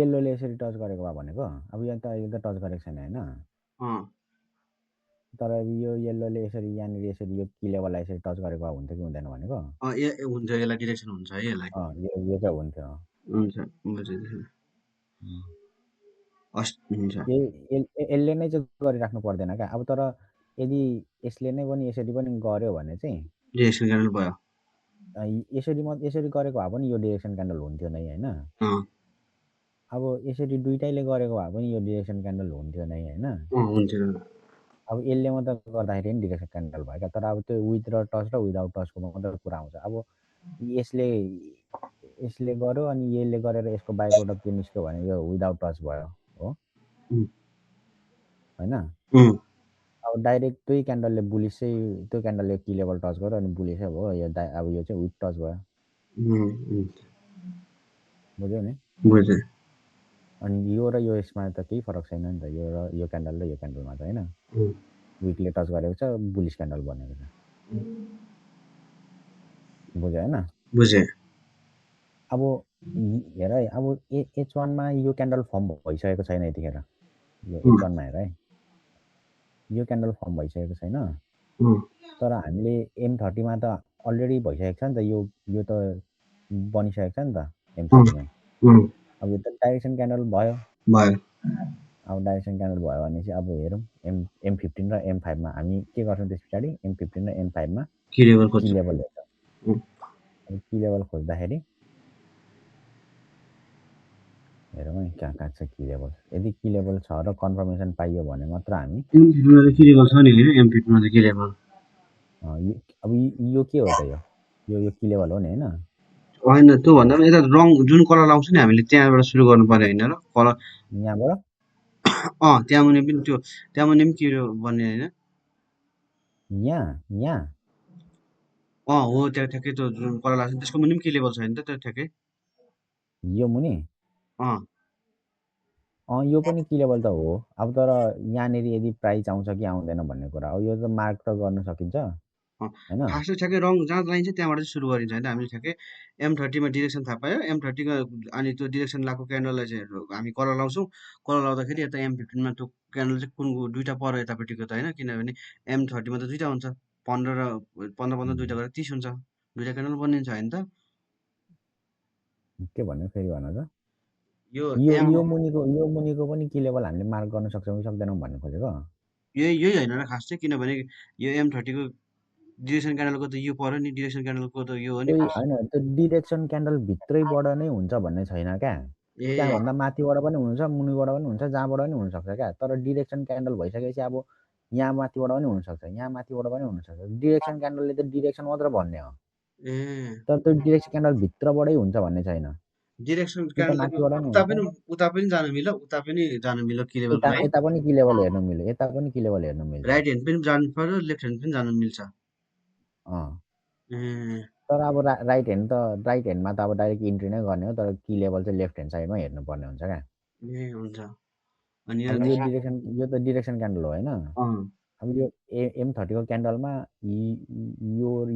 येल्लोले यसरी टच गरेको भए भनेको अब यहाँ त अहिले त टच गरेको छैन होइन तर यो येल्लोले यसरी यहाँनिर यसरी यो की लेभललाई यसरी टच गरेको भए हुन्थ्यो कि हुँदैन भनेको हुन्छ यसलाई डिरेक्सन हुन्छ है यसलाई यो चाहिँ हुन्थ्यो हुन्छ बुझेँ हुन्छ यसले नै चाहिँ गरिराख्नु पर्दैन क्या अब तर यदि यसले नै पनि यसरी पनि गर्यो भने चाहिँ डिरेक्सन क्यान्डल भयो यसरी गरेको भए पनि यो डिरेक्सन क्यान्डल हुन्थ्यो नै होइन अँ अब यसरी दुइटैले गरेको भए पनि यो डिरेक्सन क्यान्डल हुन्थ्यो नै होइन हुन्थ्यो अब यसले मात्रै गर्दाखेरि नि डिरेक्सन क्यान्डल भयो क्या तर अब त्यो विथ र टच र विदाउट टचको मात्रै कुरा आउँछ अब यसले यसले गर्यो अनि यसले गरेर यसको बाई प्रोडक्ट के निस्क्यो भने यो विदाउट टच भयो हो होइन अब डाइरेक्ट त्यही क्यान्डलले बुलिसै त्यो क्यान्डलले की लेभल टच गर्यो अनि बुलिसै भयो यो अब यो चाहिँ विथ टच भयो बुझ्यौ नि बुझेँ अनि यो र यो यसमा त केही फरक छैन नि त यो र यो क्यान्डल र यो क्यान्डलमा त होइन विकले टच गरेको छ बुलिस क्यान्डल बनेको छ बुझ्यो होइन बुझेँ अब हेर है अब H1 मा यो क्यान्डल फर्म भइसकेको छैन यतिखेर यो H1 मा हेर है यो क्यान्डल फर्म भइसकेको छैन तर हामीले M30 मा त अलरेडी भइसकेको छ नि त यो त बनिसकेको छ नि त M30 मै अब यो त डाइरेक्सन क्यान्डल भयो अब डाइरेक्सन क्यान्डल भयो भने चाहिँ अब हेरौँ M15 र M5 मा हामी के गर्छौँ त्यस पछाडि M15 र M5 मा की लेभल हेर्छौँ अब की लेभल खोज्दाखेरि हेरौँ है कहाँ कहाँ छ की लेभल यदि की लेभल छ र कन्फर्मेसन पाइयो भने मात्र हामी की लेभल छ नि होइन M15 मा त की लेभल अब यो के हो त यो की लेभल हो नि होइन होइन त्यो भन्दा पनि यता रङ जुन कलर लाउँछ नि हामीले त्यहाँबाट सुरु गर्नु पर्यो होइन र कलर यहाँबाट त्यहाँ मुनि पनि त्यो त्यहाँ मुनि पनि के भन्ने होइन यहाँ हो त्यहाँ ठ्याक्कै त्यो जुन कलर लाग्छ त्यसको मुनि पनि के लेभल छ नि त त्यो ठ्याक्कै यो मुनि यो पनि की लेभल त हो अब तर यहाँनिर यदि प्राइस आउँछ कि आउँदैन भन्ने कुरा अब यो त मार्क त गर्न सकिन्छ होइन फार्स्ट ठ्याक्कै रङ जहाँ लाइन्छ त्यहाँबाट चाहिँ सुरु गरिन्छ होइन हामीले ठ्याक्कै M30 मा डिरेक्सन थाहा पायो M30 को अनि त्यो डिरेक्सन लगाएको क्यान्डललाई चाहिँ हामी कलर लाउँछौँ कलर लाउँदाखेरि यता M15 मा त्यो क्यान्डल चाहिँ कुन दुइटा पर यतापट्टिको त होइन किनभने M30 मा त दुइटा हुन्छ 15 र 15 दुइटा गरेर 30 हुन्छ दुइटा क्यान्डल बनिन्छ होइन त के भन्यो फेरि भन त यो यो मुनिको पनि की लेभल हामीले मार्क गर्न सक्छौँ कि सक्दैनौँ भन्नु खोजेको यही होइन र खास चाहिँ किनभने यो M30 को डिरेक्सन क्यान्डलको त यो पर्यो नि डिरेक्सन क्यान्डलको त यो हो नि होइन त्यो डिरेक्सन क्यान्डल भित्रैबाट नै हुन्छ भन्ने छैन क्या त्यहाँभन्दा माथिबाट पनि हुन्छ मुनिबाट पनि हुन्छ जहाँबाट पनि हुनसक्छ क्या तर डिरेक्सन क्यान्डल भइसकेपछि अब यहाँ माथिबाट पनि हुनसक्छ यहाँ माथिबाट पनि हुनसक्छ डिरेक्सन क्यान्डलले त डिरेक्सन मात्र भन्ने हो तर त्यो डिरेक्सन क्यान्डल भित्रबाटै हुन्छ भन्ने छैन डिरेक्सन कि त क्यान्डल माथिबाट नि हुन्छ उता पनि जानु मिल्यो उता पनि जानु मिल्यो की लेभलको है यता पनि की लेभल हेर्नु मिल्यो यता पनि की लेभल हेर्नु मिल्छ राइट ह्यान्ड पनि जानु पर्यो लेफ्ट ह्यान्ड पनि जानु मिल्छ तर अब राइट ह्यान्डमा त अब डाइरेक्ट इन्ट्री नै गर्ने हो तर की लेभल चाहिँ लेफ्ट ह्यान्ड साइडमा हेर्नुपर्ने हुन्छ क्या हुन्छ अनि अब यो त डिरेक्सन क्यान्डल हो होइन अब यो M30 को क्यान्डलमा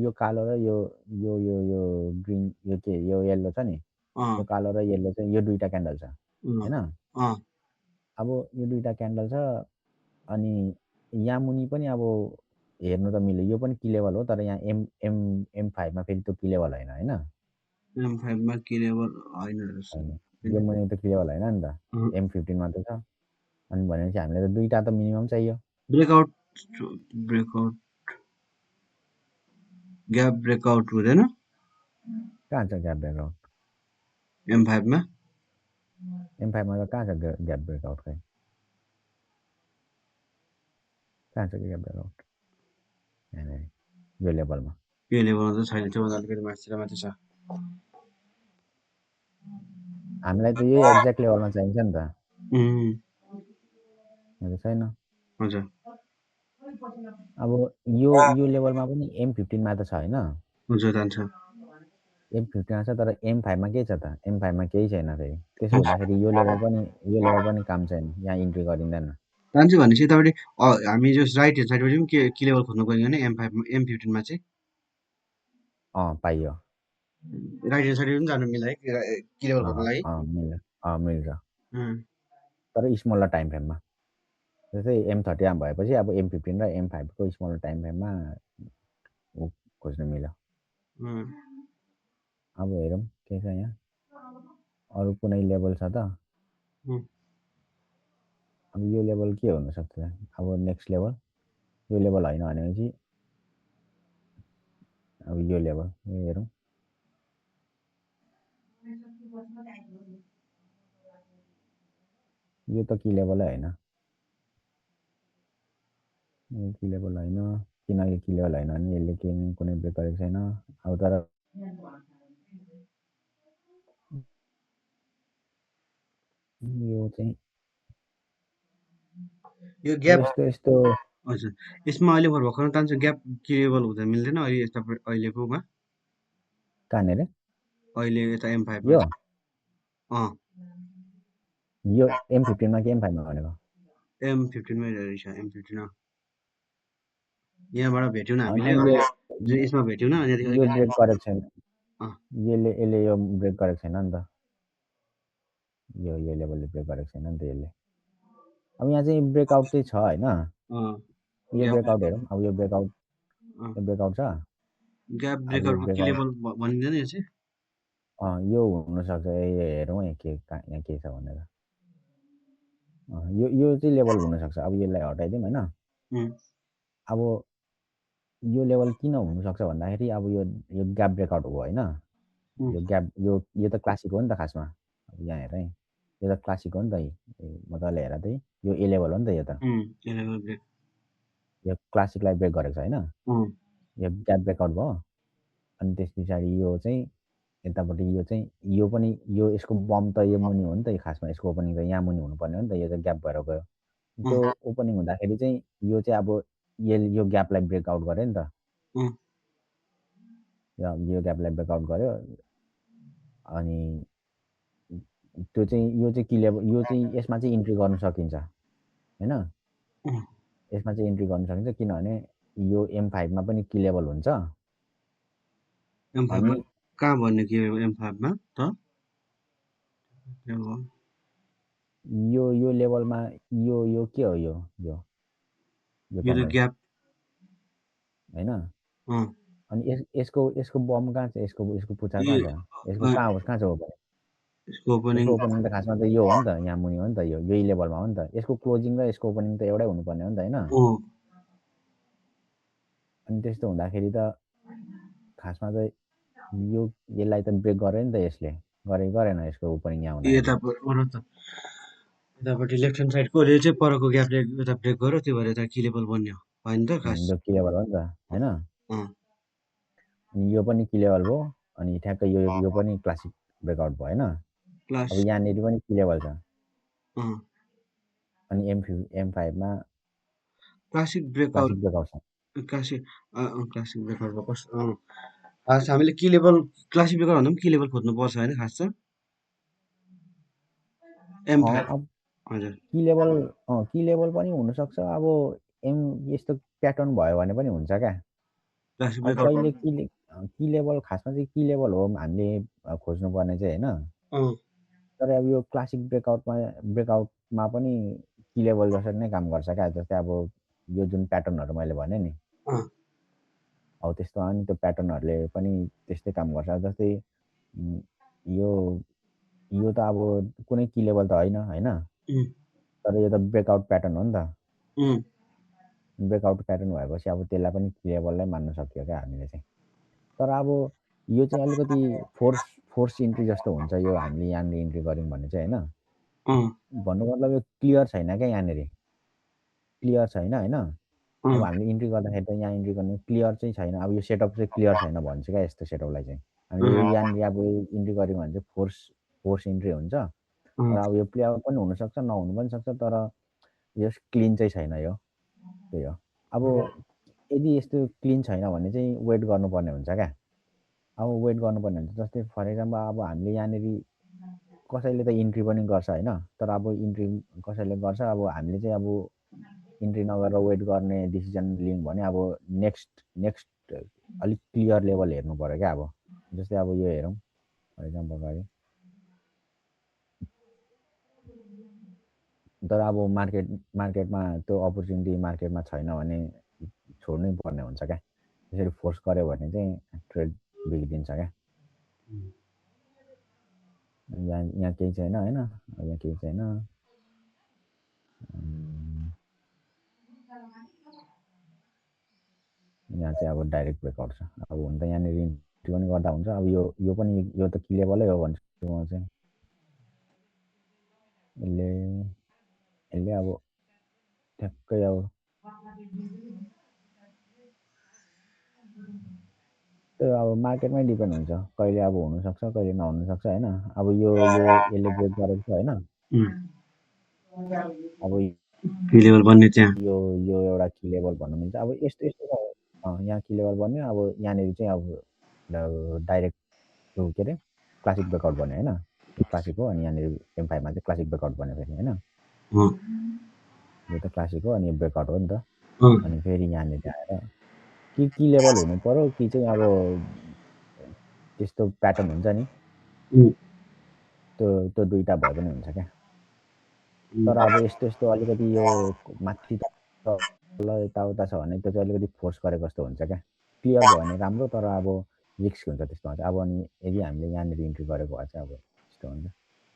यो कालो र यो यो यो यो ग्रिन यो के यो येल्लो छ नि यो कालो र येल्लो चाहिँ यो दुईटा क्यान्डल छ होइन अब यो दुईटा क्यान्डल छ अनि यहाँ मुनि पनि अब हेर्नु त मिल्यो यो पनि की लेभल हो तर यहाँ M5 मा फेरि त्यो की लेभल होइन होइन M5 मा की लेभल होइन यो मुनि त की लेभल होइन नि त M15 मात्रै छ अनि भनेपछि हामीलाई त दुईटा त मिनिमम चाहियो ब्रेकआउट ग्याप ब्रेकआउट हुँदैन कहाँ छ ग्याप ब्रेकआउट M5 मा M5 मा त कहाँ छ ग्याप ब्रेकआउट खै कहाँ छ ग्याप ब्रेकआउट यहाँनिर यो लेभलमा यो लेभलमा त छैन त्योभन्दा अलिकति माथि र माथि छ हामीलाई त यही एक्ज्याक्ट लेभलमा चाहिन्छ नि त छैन हजुर अब यो लेभलमा पनि M15 मा त छ होइन हजुर जान्छ M15 मा छ तर M5 मा के छ त M5 मा केही छैन फेरि त्यसो हुँदाखेरि यो लेभल पनि काम छैन यहाँ इन्ट्री गरिँदैन जान्छ भनेपछि यतापट्टि हामी जो राइट ह्यान्ड साइडपट्टि पनि के लेभल खोज्नु गयो भने M15 मा चाहिँ पाइयो राइट ह्यान्ड साइडपट्टि पनि जानु मिल्छ है की लेभल खोज्नुलाई मिल्छ तर स्मलर टाइम फ्रेममा। जस्तै M30 भएपछि अब M15 र M5 को स्मलर टाइम फ्रेममा खोज्न मिल्यो। अब हेरौँ के छ यहाँ, अरू कुनै लेभल छ त? अब यो लेभल के हुनसक्छ? अब नेक्स्ट लेभल यो लेभल होइन भनेपछि अब यो लेभल हेरौँ। यो त की लेभलै होइन, यो की लेभल होइन। किन यो की लेभल होइन भने यसले कुनै ब्रेक गरेको छैन। अब तर यो चाहिँ यो ग्याप यस्तो हजुर, यसमा अहिले भर्खर तान्छ ग्याप के लेभल हुँदा मिल्दैन अहिले अहिलेकोमा? कहाँनिर अहिले यता M5 यो यो M15 मा कि M5 मा भनेको? M15 मै रहेछ, M15 यहाँबाट भेट्यौँ न हामीले, अनि यसमा भेट्यौँ न, यो ब्रेक गरेको छैन, अँ। यसले यो ब्रेक गरेको छैन नि त, यो लेभलले ब्रेक गरेको छैन नि त यसले। अब यहाँ चाहिँ ब्रेकआउट चाहिँ छ होइन, यो ब्रेकआउट हेरौँ। अब यो ब्रेकआउट छ। ग्याप अब यो ब्रेकआउटमा के लेभल भनिँदैन यो चाहिँ? यो हुनसक्छ। हेरौँ है यहाँ के छ भनेर। यो चाहिँ लेभल हुनसक्छ। अब यसलाई हटाइदिउँ होइन। अब यो लेभल किन हुनसक्छ भन्दाखेरि अब यो ग्याप ब्रेकआउट हो होइन। यो ग्याप यो त क्लासिक हो नि त खासमा। अब यहाँ हेर है, यो त क्लासिक हो नि त, मजाले हेर त यो ए लेभल हो नि त। यो त यो क्लासिकलाई ब्रेक गरेको छ होइन। यो ग्याप ब्रेकआउट भयो। अनि त्यस पछाडि यो चाहिँ यतापट्टि यो पनि यसको बम त यो मुनि हो नि त। खासमा यसको ओपनिङ त यहाँ मुनि हुनुपर्ने हो नि त, यो चाहिँ ग्याप भएर गयो। त्यो ओपनिङ हुँदाखेरि चाहिँ यो चाहिँ अब यो ग्यापलाई ब्रेकआउट गर्यो नि त। यो ग्यापलाई ब्रेकआउट गर्यो। अनि त्यो चाहिँ यो चाहिँ कि लेभल, यो चाहिँ यसमा चाहिँ इन्ट्री गर्न सकिन्छ होइन। यसमा चाहिँ इन्ट्री गर्न सकिन्छ किनभने यो M5 मा पनि कि लेभल हुन्छ। अनि कहाँ भन्ने कि M5 मा त यो लेभलमा यो के हो, यो त ग्याप होइन। अनि यसको बम कहाँ छ, यसको पुच्छर कहाँ छ, यसको कहाँ छ ओपनिङ? यसको ओपनिङ त खासमा त यो हो नि त, यहाँ मुनि हो नि त, यही लेभलमा हो नि त। यसको क्लोजिङ र यसको ओपनिङ त एउटै हुनुपर्ने हो नि त होइन। अनि त्यस्तो हुँदाखेरि त खासमा चाहिँ यसलाई त ब्रेक गर्यो नि त, यसले गरेन यसको ओपनिङ यहाँ हुँदाखेरि। यतापट्टि लेफ्ट ह्यान्ड साइडकोले चाहिँ परको ग्यापले यता ब्रेक गर्यो, त्यो भएर यता कि लेभल बन्यो होइन त खास। यो कि लेभल हो नि त होइन। अनि यो पनि कि लेभल भयो। अनि ठ्याक्कै यो पनि क्लासिक ब्रेकआउट भयो होइन। अब यहाँनिर पनि कि लेभल छ। अनि M5 मा क्लासिक ब्रेकआउट छ। क्लासिक ब्रेकआउट कस्तो खास हामीले कि लेभल क्लासिक ब्रेकआउट भन्दा पनि कि लेभल खोज्नु पर्छ होइन खास चाहिँ। अब कि लेभल पनि हुनसक्छ। अब यस्तो प्याटर्न भयो भने पनि हुन्छ क्या। अब कहिले कि लेभल खासमा चाहिँ कि लेभल हो हामीले खोज्नुपर्ने चाहिँ होइन। तर अब यो क्लासिक ब्रेकआउटमा पनि कि लेभल जसरी नै काम गर्छ क्या। जस्तै अब यो जुन प्याटर्नहरू मैले भने नि, अब त्यस्तो अनि त्यो प्याटर्नहरूले पनि त्यस्तै काम गर्छ। जस्तै यो त अब कुनै कि लेभल त होइन। तर यो त ब्रेकआउट प्याटर्न हो नि त। ब्रेकआउट प्याटर्न भएपछि अब त्यसलाई पनि कि लेभललाई मान्न सकियो क्या हामीले चाहिँ। तर अब यो चाहिँ अलिकति फोर्स इन्ट्री जस्तो हुन्छ यो हामीले यहाँनिर इन्ट्री गऱ्यौँ भने चाहिँ होइन। भन्नु मतलब यो क्लियर छैन क्या, यहाँनिर क्लियर छैन होइन। अब हामीले इन्ट्री गर्दाखेरि त यहाँ इन्ट्री गर्ने क्लियर चाहिँ छैन। अब यो सेटअप चाहिँ क्लियर छैन भन्छ क्या यस्तो सेटअपलाई चाहिँ। हामीले यहाँनिर अब इन्ट्री गऱ्यौँ भने चाहिँ फोर्स इन्ट्री हुन्छ। तर अब यो प्लेआउट पनि हुनसक्छ, नहुनु पनि सक्छ। तर यो क्लिन चाहिँ छैन, यो त्यही हो। अब यदि यस्तो क्लिन छैन भने चाहिँ वेट गर्नुपर्ने हुन्छ क्या। अब वेट गर्नुपर्ने हुन्छ। जस्तै फर इक्जाम्पल अब हामीले यहाँनिर कसैले त इन्ट्री पनि गर्छ होइन। तर अब इन्ट्री कसैले गर्छ, अब हामीले चाहिँ अब इन्ट्री नगरेर वेट गर्ने डिसिजन लियौँ भने अब नेक्स्ट अलिक क्लियर लेभल हेर्नु पऱ्यो क्या। अब जस्तै अब यो हेरौँ फर इक्जाम्पल गरी, तर अब मार्केटमा त्यो अपर्च्युनिटी मार्केटमा छैन भने छोड्नै पर्ने हुन्छ क्या। त्यसरी फोर्स गर्यो भने चाहिँ ट्रेड बिग्रिन्छ क्या। यहाँ केही छैन होइन, यहाँ केही छैन। यहाँ चाहिँ अब डाइरेक्ट ब्रेकआउट छ। अब हुन त यहाँनिर इन्ट्री पनि गर्दा हुन्छ। अब यो पनि यो त कि लेभलै हो भन्छु म चाहिँ। यसले अब ठ्याक्कै अब त्यो अब मार्केटमै डिपेन्ड हुन्छ, कहिले अब हुनसक्छ कहिले नहुनसक्छ होइन। अब यसले ब्रेक गरेको छ होइन। अब कि लेभल बन्ने त्यहाँ यो एउटा कि लेभल भन्नु मिल्छ। अब यस्तो यहाँ कि लेभल बन्यो। अब यहाँनिर चाहिँ अब डाइरेक्ट के अरे क्लासिक ब्रेकआउट बन्यो होइन। यो क्लासिक हो अनि यहाँनिर M5मा चाहिँ क्लासिक ब्रेकआउट बन्यो फेरि होइन। यो त क्लासिक हो अनि ब्रेकआउट हो नि त। अनि फेरि यहाँनिर आएर कि लेभल हुनु पर्यो कि चाहिँ अब त्यस्तो प्याटर्न हुन्छ नि, त्यो दुईटा भए पनि हुन्छ क्या। तर अब यस्तो अलिकति यो माथि तल यताउता छ भने त्यो चाहिँ अलिकति फोर्स गरेको जस्तो हुन्छ क्या। क्लियर भयो भने राम्रो, तर अब रिस्क हुन्छ त्यस्तोमा चाहिँ। अब अनि यदि हामीले यहाँनिर इन्ट्री गरेको भए चाहिँ अब त्यस्तो हुन्छ।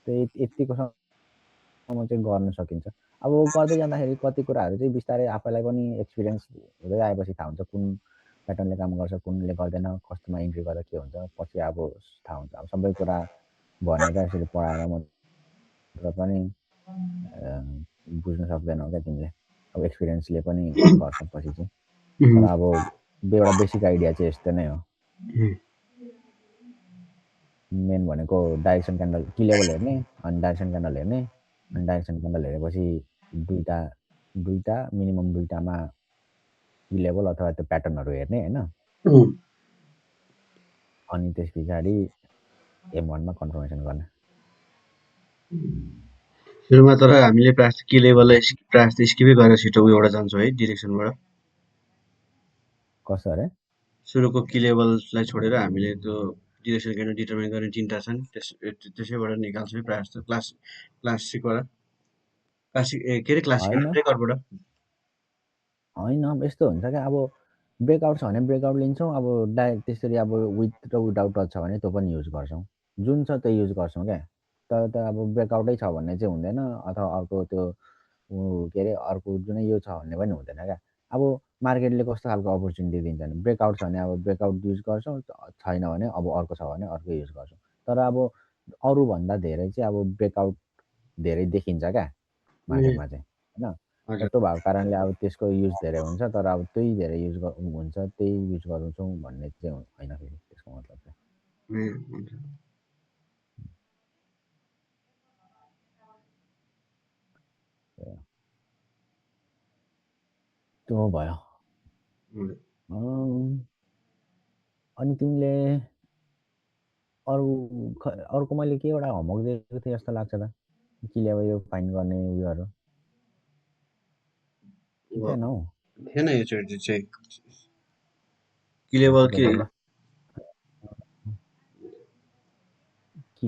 त्यो यतिकोसम्म चाहिँ गर्न सकिन्छ। अब गर्दै जाँदाखेरि कति कुराहरू चाहिँ बिस्तारै आफैलाई पनि एक्सपिरियन्स हुँदै आएपछि थाहा हुन्छ कुन प्याटर्नले काम गर्छ, कुनले गर्दैन, कस्तोमा इन्ट्री गर्दा के हुन्छ, पछि अब थाहा हुन्छ। अब सबै कुरा भनेर यसरी पढाएर मात्र पनि बुझ्न सक्दैनौ क्या तिमीले। अब एक्सपिरियन्सले पनि गर्छ पछि चाहिँ। तर अब एउटा बेसिक आइडिया चाहिँ यस्तो नै हो। मेन भनेको डाइरेक्सन क्यान्डल कि लेभल हेर्ने, अनि डाइरेक्सन क्यान्डल हेर्ने, अनि डाइरेक्सन क्यान्डल हेरेपछि दुईटा मिनिमम दुईटामा कि लेभल अथवा त्यो प्याटर्नहरू हेर्ने होइन। अनि त्यस पछाडि M1मा कन्फर्मेसन गर्ने। सुरुमा तर हामीले प्रायः कि लेभललाई प्रायः जस्तो स्किपै गरेर छिटो उयोबाट जान्छौँ है, डिरेक्सनबाट। कसो अरे? सुरुको कि लेभललाई छोडेर हामीले त्यो डिरेक्सन क्यान्डल डिटर्माइन गर्ने 3टा छन्, त्यसैबाट निकाल्छौँ प्रायः जस्तो क्लासिकबाट, के अरे क्लासिक ब्रेकआउटबाट। होइन यस्तो हुन्छ क्या। अब ब्रेकआउट छ भने ब्रेकआउट लिन्छौँ। अब डाइरेक्ट त्यसरी अब विथ र विदाउट टच छ भने त्यो पनि युज गर्छौँ। जुन छ त्यो युज गर्छौँ क्या। तर त अब ब्रेकआउटै छ भन्ने चाहिँ हुँदैन, अथवा अर्को त्यो के अरे अर्को जुनै यो छ भन्ने पनि हुँदैन क्या। अब मार्केटले कस्तो खालको अपर्च्युनिटी दिन्छ भने ब्रेकआउट छ भने अब ब्रेकआउट युज गर्छौँ, छैन भने अब अर्को छ भने अर्को युज गर्छौँ। तर अब अरूभन्दा धेरै चाहिँ अब ब्रेकआउट धेरै देखिन्छ क्या मार्केटमा चाहिँ होइन। त्यो भएको कारणले अब त्यसको युज धेरै हुन्छ, तर अब त्यही धेरै युज हुन्छ, त्यही युज गर्छौँ भन्ने चाहिँ होइन फेरि त्यसको मतलब चाहिँ। त्यो भयो। अनि तिमीले अरूको मैले के एउटा होमवर्क दिएको थिएँ जस्तो लाग्छ त, कि अब यो फाइन्ड गर्ने उयोहरू थिएन हौ। थिएन योचोटि चाहिँ कि लेभल के कि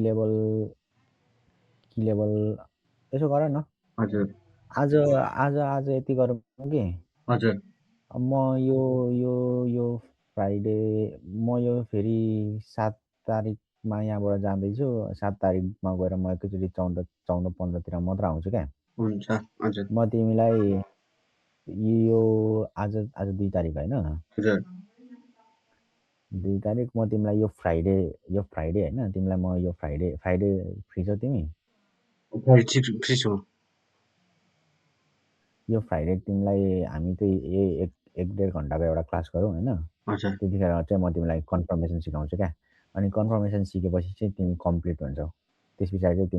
लेभल यसो गर न। हजुर आज आज आज यति गरौँ कि हजुर म यो फ्राइडे म यो फेरि 7 तारिकमा यहाँबाट जाँदैछु। 7 तारिकमा गएर म एकैचोटि 14-15तिर मात्र आउँछु क्या। हुन्छ हजुर म तिमीलाई यो आज 2 तारिक होइन, हजुर 2 तारिक म तिमीलाई यो फ्राइडे होइन, तिमीलाई म यो फ्राइडे फ्री छौ तिमी? फ्री छु। यो फ्राइडे तिमीलाई हामी चाहिँ एक डेढ घन्टाको एउटा क्लास गरौँ होइन। त्यतिखेर चाहिँ म तिमीलाई कन्फर्मेसन सिकाउँछु क्या। अनि कन्फर्मेसन सिकेपछि चाहिँ तिमी कम्प्लिट हुन्छौ। त्यस पछाडि चाहिँ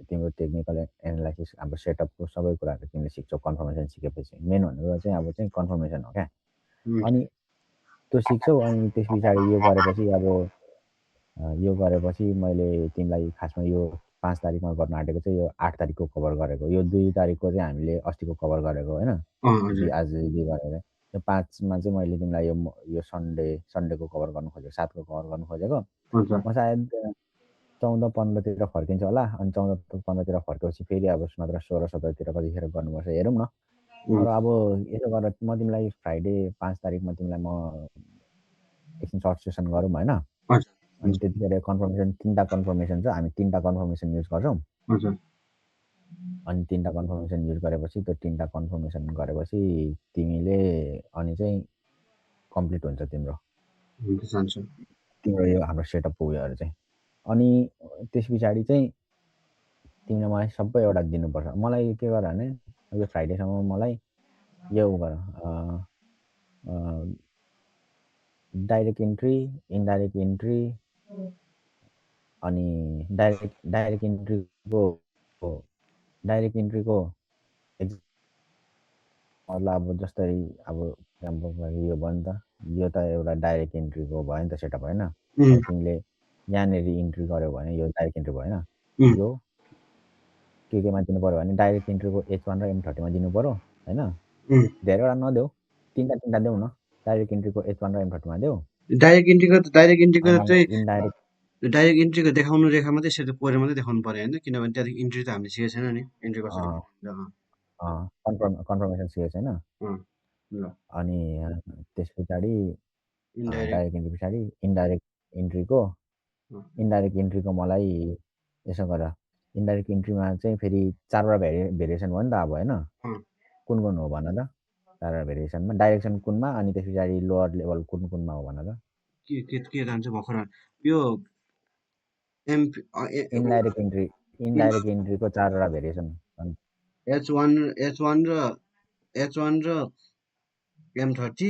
तिम्रो टेक्निकल एनालाइसिस अब सेटअपको सबै कुराहरू तिमीले सिक्छौ कन्फर्मेसन सिकेपछि। मेन भनेको चाहिँ अब चाहिँ कन्फर्मेसन हो क्या। अनि त्यो सिक्छौ अनि त्यस पछाडि यो गरेपछि मैले तिमीलाई खासमा यो 5 तारिकमा गर्न आँटेको चाहिँ यो 8 तारिकको कभर गरेको। यो 2 तारिकको चाहिँ हामीले अस्तिको कभर गरेको होइन। आज गरेर यो 5मा चाहिँ मैले तिमीलाई यो सन्डेको कभर गर्नु खोजेको, 7को कभर गर्नु खोजेको। म सायद 14-15 तिर फर्किन्छ होला अनि 14-15 तिर फर्केपछि फेरि अब नत्र 16-17 तिर कतिखेर गर्नुपर्छ हेरौँ न। तर अब यसो गरेर म तिमीलाई फ्राइडे 5 तारिकमा तिमीलाई म एकछिन सर्ट सेसन गरौँ होइन। अनि त्यतिखेर कन्फर्मेसन 3टा कन्फर्मेसन छ, हामी 3टा कन्फर्मेसन युज गर्छौँ। अनि 3टा कन्फर्मेसन युज गरेपछि त्यो 3टा कन्फर्मेसन गरेपछि तिमीले अनि चाहिँ कम्प्लिट हुन्छ तिम्रो यो हाम्रो सेटअप उयोहरू चाहिँ। अनि त्यस पछाडि चाहिँ तिमीले मलाई सबै एउटा दिनुपर्छ। मलाई के गर भने यो फ्राइडेसम्म मलाई यो गर डाइरेक्ट इन्ट्री, इन्डाइरेक्ट इन्ट्री अनि डाइरेक्ट इन्ट्रीको मतलब अब जस्तै अब यो भयो नि त, यो त एउटा डाइरेक्ट इन्ट्रीको भयो नि त सेटअप होइन। अब तिमीले यहाँनिर इन्ट्री गर्यो भने यो डाइरेक्ट इन्ट्री भएन। यो केमा दिनु पऱ्यो भने डाइरेक्ट इन्ट्रीको H1 र M30मा दिनु पऱ्यो होइन। धेरैवटा नदेऊ, 3टा देऊ न। डाइरेक्ट इन्ट्रीको H1 र M30मा देऊ। डाइरेक्ट इन्ट्रीको चाहिँ इन्डाइरेक्ट डाइरेक्ट इन्ट्रीको देखाउनु रेखा मात्रै सेट कोरेर मात्रै देखाउनु पर्यो होइन, किनभने त्यहाँदेखि इन्ट्री त हामीले सिकेको छैन नि, इन्ट्री कसरी कन्फर्मेसन सिकेको छैन। अनि त्यस पछाडि डाइरेक्ट इन्ट्री पछाडि इन्डाइरेक्ट इन्ट्रीको मलाई यसो गर, इन्डाइरेक्ट इन्ट्रीमा चाहिँ फेरि 4वटा भेरिएसन भयो नि त अब होइन। कुन हो भन त? 4वटा भेरिएसनमा डाइरेक्सन कुनमा अनि त्यस पछाडि लोवर लेभल कुनमा हो भन त? के जान्छ भर्खर यो इन्डाइरेक्ट इन्ट्रीको 4वटा भेरिएसन H1 र M30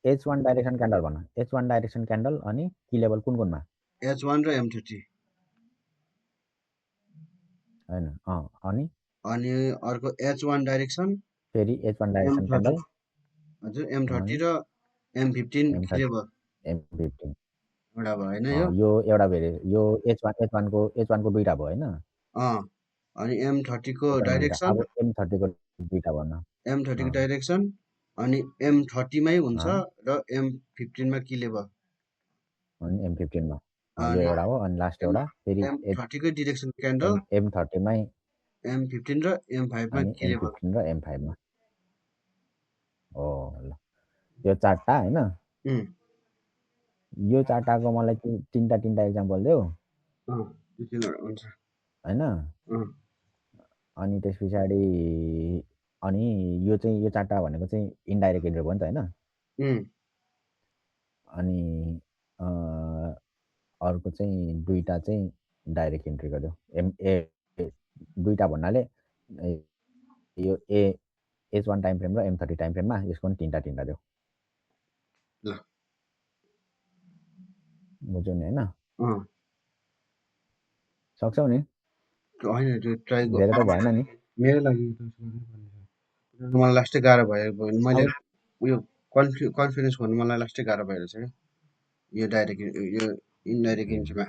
H1 डाइरेक्सन क्यान्डल भन। H1 डाइरेक्सन क्यान्डल अनि की लेभल कुनमा? H1 र M30 हैन। अनि अर्को H1 डाइरेक्सन फेरि H1 डाइरेक्सन क्यान्डल हजुर M30 र M15 की लेभल M15 एउटा भयो हैन। यो एउटा यो H1 को 2टा भयो हैन। अनि M30 को डाइरेक्सन, अब M30 को 2टा भन्न। M30 को डाइरेक्सन अनि M30 मै हुन्छ र M15 मा की लेभल अनि M15 मा यो एउटा हो। अनि लास्ट एउटा फेरि M30 को डाइरेक्सन क्यान्डल M30 मै M15 र M5 मा की लेभल M15 र M5 मा हो ल। यो 4टा हैन। यो 4टाको मलाई 3टा एक्जाम्पल देऊ हैन। अनि त्यस पछाडि अनि यो चाहिँ यो 4टा भनेको चाहिँ इन्डाइरेक्ट इन्ट्री भयो नि त हैन। अनि अर्को चाहिँ 2टा चाहिँ डाइरेक्ट इन्ट्री गर्यो। 2टा भन्नाले यो H1 टाइम फ्रेम र M30 टाइम फ्रेममा यसको पनि 3टा देऊ। ल बुझ्यौ नि हैन? सक्छौ नि? हैन त्यो ट्राई धेरै त भएन नि मेरो लागि। मलाई लास्टै गाह्रो भयो भने मैले उयो कन्फिडेन्स भन्नु मलाई लास्टै गाह्रो भइरहेछ क्या यो डाइरेक्ट यो इन्डाइरेक्ट इन्ट्रीमा।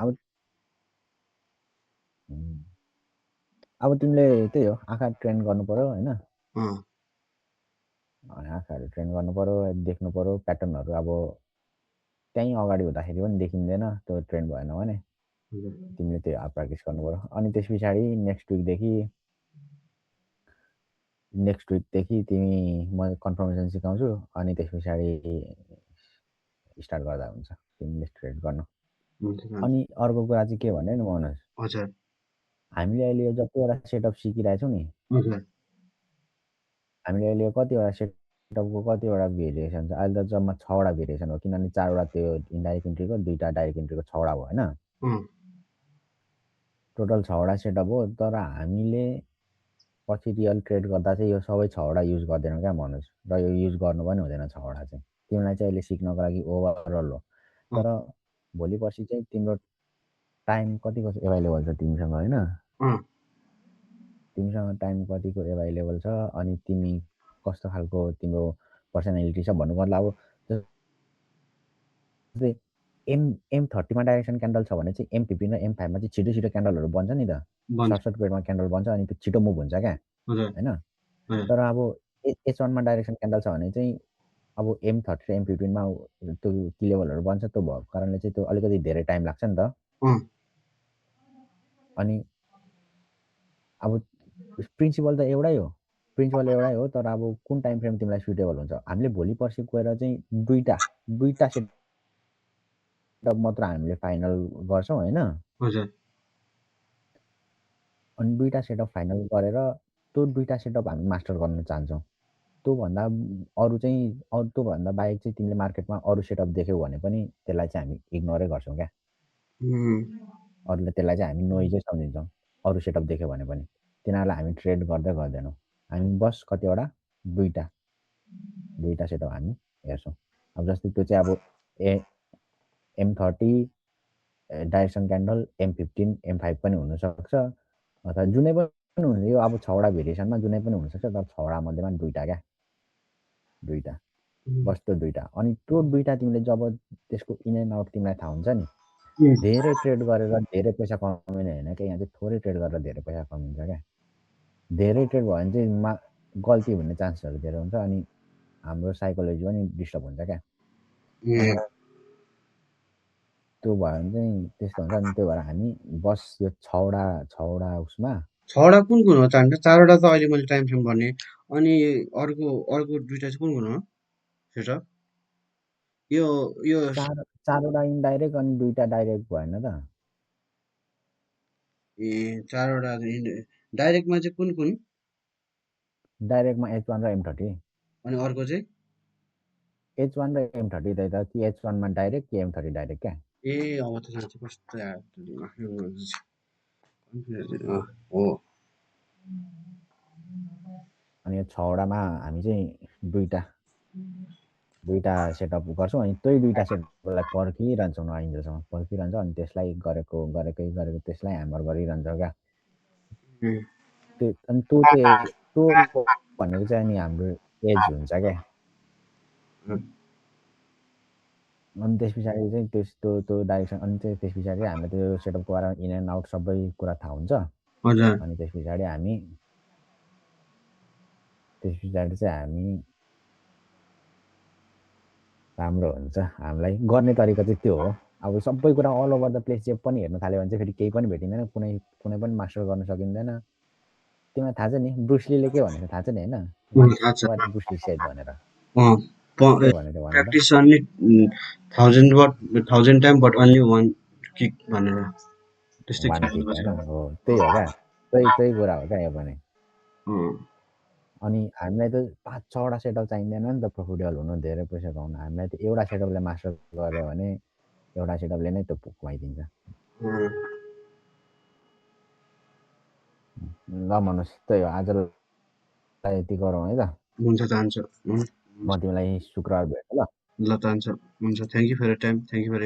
अब तिमीले त्यही हो, आँखा ट्रेन गर्नु पर्यो हैन। आँखाहरू ट्रेन गर्नु पर्यो, देख्नु पर्यो प्याटर्नहरू। अब त्यहीँ अगाडि हुँदाखेरि पनि देखिँदैन त्यो ट्रेन भएन भने तिमीले त्यो प्र्याक्टिस गर्नु पर्यो। अनि त्यस पछाडि नेक्स्ट विकदेखि तिमी म कन्फर्मेसन सिकाउँछु। अनि त्यस पछाडि स्टार्ट गर्दा हुन्छ तिमीले ट्रेड गर्न। अनि अर्को कुरा चाहिँ के भने नि मनोज, हामीले अहिले यो जतिवटा सेटअप सिकिरहेछौँ नि, हामीले अहिले कतिवटा सेटअपको कतिवटा भेरिएसन छ। अहिले त जम्मा 6वटा भेरिएसन हो, किनभने 4वटा त्यो इन्डाइरेक्ट इन्ट्रीको, 2टा डाइरेक्ट इन्ट्रीको 6वटा भयो होइन। टोटल 6वटा सेटअप हो। तर हामीले पछि रियल ट्रेड गर्दा चाहिँ यो सबै 6वटा युज गर्दैनौँ क्या मनोज। र यो युज गर्नु पनि हुँदैन 6वटा चाहिँ। तिमीलाई चाहिँ अहिले सिक्नको लागि ओभरअल हो। तर भोलि पर्सि चाहिँ तिम्रो टाइम कतिको एभाइलेबल छ तिमीसँग होइन। तिमीसँग टाइम कतिको एभाइलेबल छ अनि तिमी कस्तो खालको तिम्रो पर्सनालिटी छ भन्नुको मतलब अब जस्तै M30मा डाइरेक्सन क्यान्डल छ भने चाहिँ M15 र M5मा चाहिँ छिटो क्यान्डलहरू बन्छ नि त। सर्ट पिरियडमा क्यान्डल बन्छ अनि त्यो छिटो मुभ हुन्छ क्या हैन। तर अब H1मा डाइरेक्सन क्यान्डल छ भने चाहिँ अब M30 र M15 मा त्यो की लेभलहरू बन्छ, त्यो भएको कारणले चाहिँ त्यो अलिकति धेरै टाइम लाग्छ नि त। अनि अब प्रिन्सिपल त एउटै हो, तर अब कुन टाइम फ्रेम तिमीलाई सुटेबल हुन्छ। हामीले भोलि पर्सि गएर चाहिँ दुईटा सेटअप मात्र हामीले फाइनल गर्छौँ होइन। हजुर। अनि दुईटा सेटअप फाइनल गरेर त्यो दुईटा सेटअप हामी मास्टर गर्न चाहन्छौँ। त्योभन्दा त्योभन्दा बाहेक चाहिँ तिमीले मार्केटमा अरू सेटअप देख्यौ भने पनि त्यसलाई चाहिँ हामी इग्नोरै गर्छौँ क्या। अरूले त्यसलाई चाहिँ हामी नोइजै सम्झिन्छौँ। अरू सेटअप देख्यो भने पनि तिनीहरूलाई हामी ट्रेड गर्दैनौँ। हामी बस कतिवटा दुईटा सेटअप हामी हेर्छौँ। अब जस्तै त्यो चाहिँ अब M30 direction candle, M15, M5 पनि हुनसक्छ, अथवा जुनै पनि हुन्छ। यो अब 6वटा भेरिएसनमा जुनै पनि हुनसक्छ, तर 6वटा मध्येमा दुईटा क्या, बस त्यो दुईटा। अनि त्यो दुईटा तिमीले जब त्यसको इन एन्ड आउट तिमीलाई थाहा हुन्छ नि, धेरै ट्रेड गरेर धेरै पैसा कमाउने होइन क्या। यहाँ चाहिँ थोरै ट्रेड गरेर धेरै पैसा कमाइन्छ क्या। धेरै ट्रेड भयो भने चाहिँ गल्ती हुने चान्सहरू धेरै हुन्छ, अनि हाम्रो साइकोलोजी पनि डिस्टर्ब हुन्छ क्या। त्यो भयो भने चाहिँ त्यस्तो हुन्छ। अनि त्यही भएर हामी बस यो 6वटा उसमा 6वटा कुन हो? 4वटा त अहिले मैले टाइम फ्रेम भने, अनि अर्को दुईटा चाहिँ कुन हो सेटअप? यो 4वटा इन्डाइरेक्ट अनि 2टा डाइरेक्ट भएन त। 4वटा डाइरेक्टमा चाहिँ कुन? डाइरेक्टमा H1 र M30। अनि अर्को चाहिँ H1 र M30 त कि H1 मा डाइरेक्ट कि M30 डाइरेक्ट क्या। अब त साँच्चै कस्तो हो। अनि यो 6वटामा हामी चाहिँ दुईटा सेटअप गर्छौँ। अनि त्यही दुईटा सेटअपलाई पर्खिरहन्छौँ नआइन्जेलसम्म पर्खिरहन्छ। अनि त्यसलाई गरेको त्यसलाई ह्यामर गरिरहन्छ क्या। त्यो भनेको चाहिँ अनि हाम्रो एज हुन्छ क्या। अनि त्यस पछाडि चाहिँ त्यो डाइरेक्सन, अनि त्यस पछाडि हामीलाई त्यो सेटअपको बारेमा इन एन्ड आउट सबै कुरा थाहा हुन्छ। अनि त्यस पछाडि चाहिँ हामी राम्रो हुन्छ। हामीलाई गर्ने तरिका चाहिँ त्यो हो। अब सबै कुरा अल ओभर द प्लेस जे पनि हेर्न थाल्यो भने चाहिँ फेरि केही पनि भेटिँदैन, कुनै पनि मास्टर गर्न सकिँदैन। तिमीलाई थाहा छ नि ब्रुसलीले के भनेको थाहा छ नि होइन? वाट ब्रुसली सेड भनेर। के भनेको भन त? Practice only 1000 time but only 1 kick भनेर त्यस्तै होइन हो, त्यही हो क्या। त्यही कुरा हो क्या यो पनि। अनि हामीलाई त 5-6वटा सेटअप चाहिँदैन नि त प्रफिटेबल हुनु, धेरै पैसा कमाउनु। हामीलाई त एउटा सेटअपले मास्टर गऱ्यो भने एउटा सेटअपले नै त्यो घुमाइदिन्छ। ल मनोज, त्यही हो, आजलाई यति गरौँ है त। हुन्छ, चाहन्छु। म तिमीलाई शुक्रबार भेट्छु ल। चाहन्छु। हुन्छ, thank you for your time, thank you for